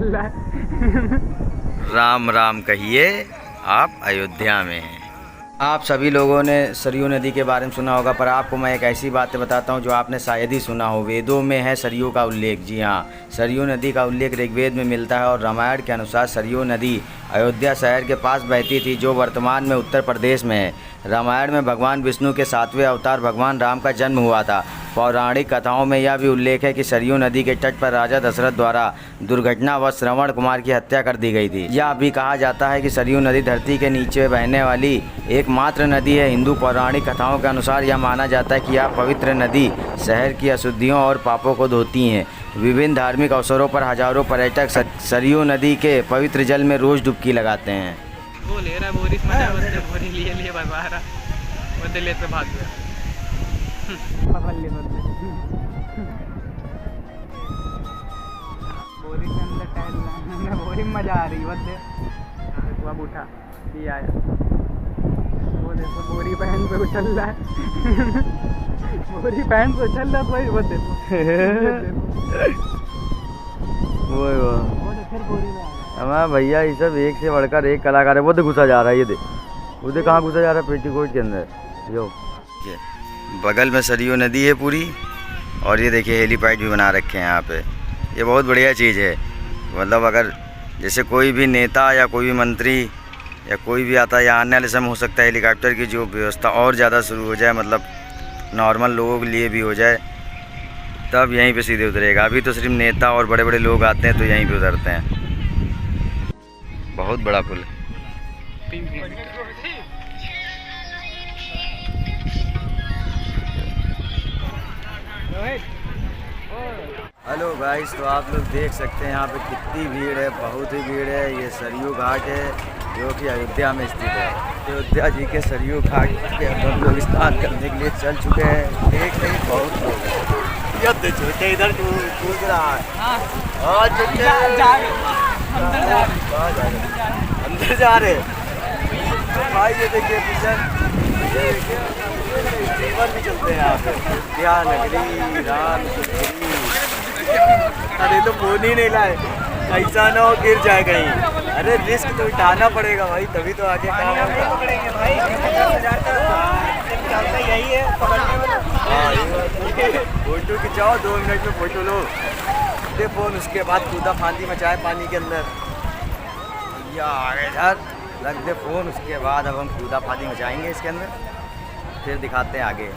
चल रहा है। राम राम कहिए, आप अयोध्या में हैं। आप सभी लोगों ने सरयू नदी के बारे में सुना होगा, पर आपको मैं एक ऐसी बात बताता हूं जो आपने शायद ही सुना हो। वेदों में है सरयू का उल्लेख। जी हाँ, सरयू नदी का उल्लेख ऋग्वेद में मिलता है और रामायण के अनुसार सरयू नदी अयोध्या शहर के पास बहती थी, जो वर्तमान में उत्तर प्रदेश में है। रामायण में भगवान विष्णु के 7वें अवतार भगवान राम का जन्म हुआ था। पौराणिक कथाओं में यह भी उल्लेख है कि सरयू नदी के तट पर राजा दशरथ द्वारा दुर्घटनावश श्रवण कुमार की हत्या कर दी गई थी। यह भी कहा जाता है कि सरयू नदी धरती के नीचे बहने वाली एकमात्र नदी है। हिंदू पौराणिक कथाओं के अनुसार यह माना जाता है कि यह पवित्र नदी शहर की अशुद्धियों और पापों को धोती हैं। विभिन्न धार्मिक अवसरों पर हजारों पर्यटक सरयू नदी के पवित्र जल में रोज डुबकी लगाते हैं। वो ले रहा बोरिस मजा बोरी लिए भगवा रहा वो दिल से भाग गया। बोरी के अंदर टहल बोरी में मजा आ रही बंदे। अब उठा ये आया, वो देखो बोरी पहन पे उछल रहा है। बोरी पहन पे उछल रहा है वो देखो। वो फिर बोरी में हमारा भैया ये सब एक से बढ़कर एक कलाकार है। वो तो घुसा जा रहा है, ये देख वो देख कहाँ घुसा जा रहा है, पेटीकोट के अंदर। यो बगल में सरयू नदी है पूरी, और ये देखिए हेलीपैड भी बना रखे हैं यहाँ पे। ये बहुत बढ़िया चीज़ है। मतलब अगर जैसे कोई भी नेता या कोई भी मंत्री या कोई भी आता है या आने वाले समय हो सकता है हेलीकॉप्टर की जो व्यवस्था और ज़्यादा शुरू हो जाए, मतलब नॉर्मल लोगों के लिए भी हो जाए, तब यहीं पे सीधे उतरेगा। अभी तो सिर्फ नेता और बड़े बड़े लोग आते हैं तो यहीं पे उतरते हैं। बहुत बड़ा पुल है। 3 किलोमीटर। हेलो गाइस, तो आप लोग देख सकते हैं यहाँ पे कितनी भीड़ है, बहुत ही भीड़ है। ये सरयू घाट है जो कि अयोध्या में स्थित है। अयोध्या जी के सरयू घाट के अंदर लोग स्नान करने के लिए चल चुके हैं। एक नहीं बहुत लोग हैं। छोटे इधर कूद रहा है। अंदर जा रहे तो भाई ये देखिए रिवर भी चलते हैं यहाँ पे। क्या नगरी राम। अरे तो फोन ही नहीं लाए, ऐसा ना हो गिर जाए कहीं। अरे रिस्क तो उठाना पड़ेगा भाई, तभी तो आगे काम होगा। यही है फोटो खिंचाओ, 2 मिनट में फोटो लो, दे फोन, उसके बाद कूदा फांदी मचाए पानी के अंदर। या आगे इधर रख दे फोन, उसके बाद अब हम कूदा फांदी मचाएंगे इसके अंदर, फिर दिखाते हैं आगे।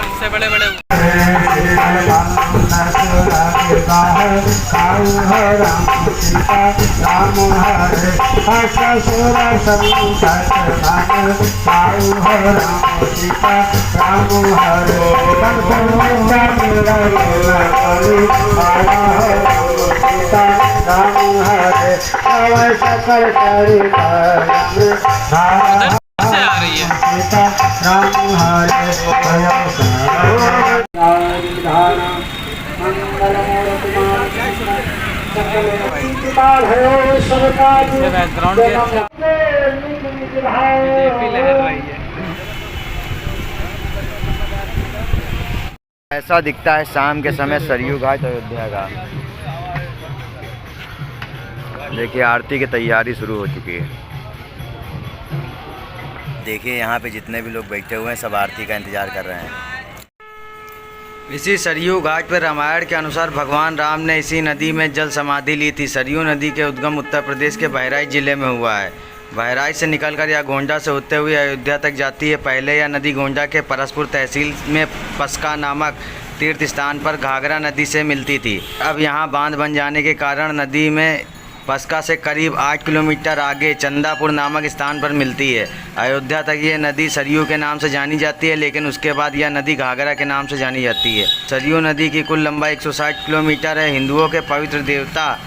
इससे बड़े बड़े से आ रही है। बैकग्राउंड लहर रही है। ऐसा दिखता है शाम के समय सरयू घाट अयोध्या का। देखिए आरती की तैयारी शुरू हो चुकी है। देखिए यहाँ पे जितने भी लोग बैठे हुए हैं सब आरती का इंतज़ार कर रहे हैं। इसी सरयू घाट पर रामायण के अनुसार भगवान राम ने इसी नदी में जल समाधि ली थी। सरयू नदी के उद्गम उत्तर प्रदेश के बहराइच जिले में हुआ है। बहराइच से निकलकर यह गोंडा से होते हुए अयोध्या तक जाती है। पहले यह नदी गोंडा के परसपुर तहसील में पस्का नामक तीर्थ स्थान पर घाघरा नदी से मिलती थी। अब यहाँ बांध बन जाने के कारण नदी में पस्का से करीब 8 किलोमीटर आगे चंदापुर नामक स्थान पर मिलती है। अयोध्या तक ये नदी सरयू के नाम से जानी जाती है, लेकिन उसके बाद यह नदी घाघरा के नाम से जानी जाती है। सरयू नदी की कुल लंबाई 160 किलोमीटर है। हिंदुओं के पवित्र देवता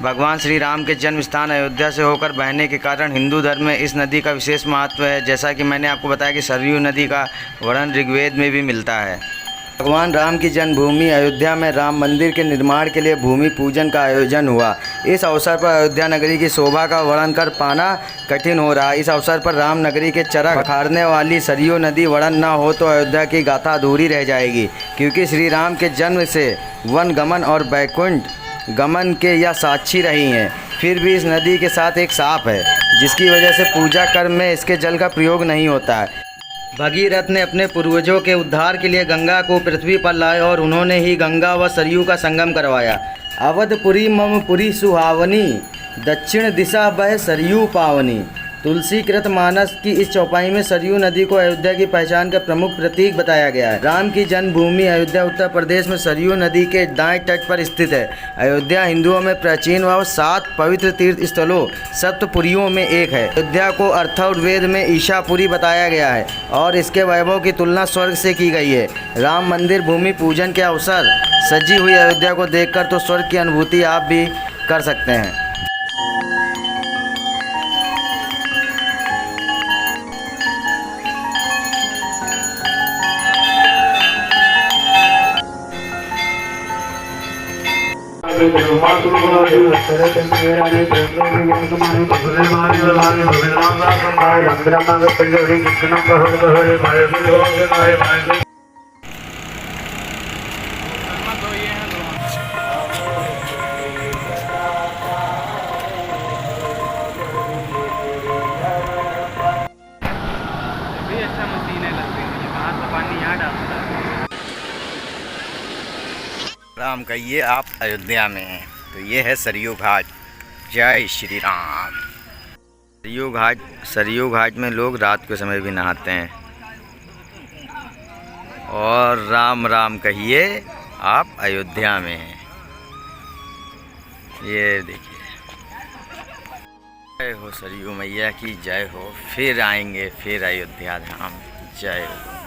भगवान श्री राम के जन्म स्थान अयोध्या से होकर बहने के कारण हिंदू धर्म में इस नदी का विशेष महत्व है। जैसा कि मैंने आपको बताया कि सरयू नदी का वर्णन ऋग्वेद में भी मिलता है। भगवान राम की जन्मभूमि अयोध्या में राम मंदिर के निर्माण के लिए भूमि पूजन का आयोजन हुआ। इस अवसर पर अयोध्या नगरी की शोभा का वर्णन कर पाना कठिन हो रहा है। इस अवसर पर राम नगरी के चरख बखारने वाली सरयू नदी वर्णन न हो तो अयोध्या की गाथा अधूरी रह जाएगी, क्योंकि श्री राम के जन्म से वन गमन और बैकुंठ गमन के यह साक्षी रही हैं। फिर भी इस नदी के साथ एक साप है, जिसकी वजह से पूजा कर्म में इसके जल का प्रयोग नहीं होता है। भगीरथ ने अपने पूर्वजों के उद्धार के लिए गंगा को पृथ्वी पर लाए और उन्होंने ही गंगा व सरयू का संगम करवाया। अवधपुरी मम पुरी सुहावनी, दक्षिण दिशा बह सरयू पावनी। तुलसीकृत मानस की इस चौपाई में सरयू नदी को अयोध्या की पहचान का प्रमुख प्रतीक बताया गया है। राम की जन्मभूमि अयोध्या उत्तर प्रदेश में सरयू नदी के दाएं तट पर स्थित है। अयोध्या हिंदुओं में प्राचीन व 7 पवित्र तीर्थ स्थलों सप्तपुरियों में एक है। अयोध्या को अथर्ववेद में ईशापुरी बताया गया है और इसके वैभव की तुलना स्वर्ग से की गई है। राम मंदिर भूमि पूजन के अवसर सजी हुई अयोध्या को देखकर तो स्वर्ग की अनुभूति आप भी कर सकते हैं। अच्छा मशीन है, लगती है कहाँ से पानी यहाँ डालता है। राम कहिए आप अयोध्या में हैं तो ये है सरयू घाट। जय श्री राम। सरयू घाट में लोग रात के समय भी नहाते हैं। और राम राम कहिए आप अयोध्या में हैं। ये देखिए, जय हो सरयू मैया की जय हो। फिर आएंगे फिर अयोध्या धाम। जय हो।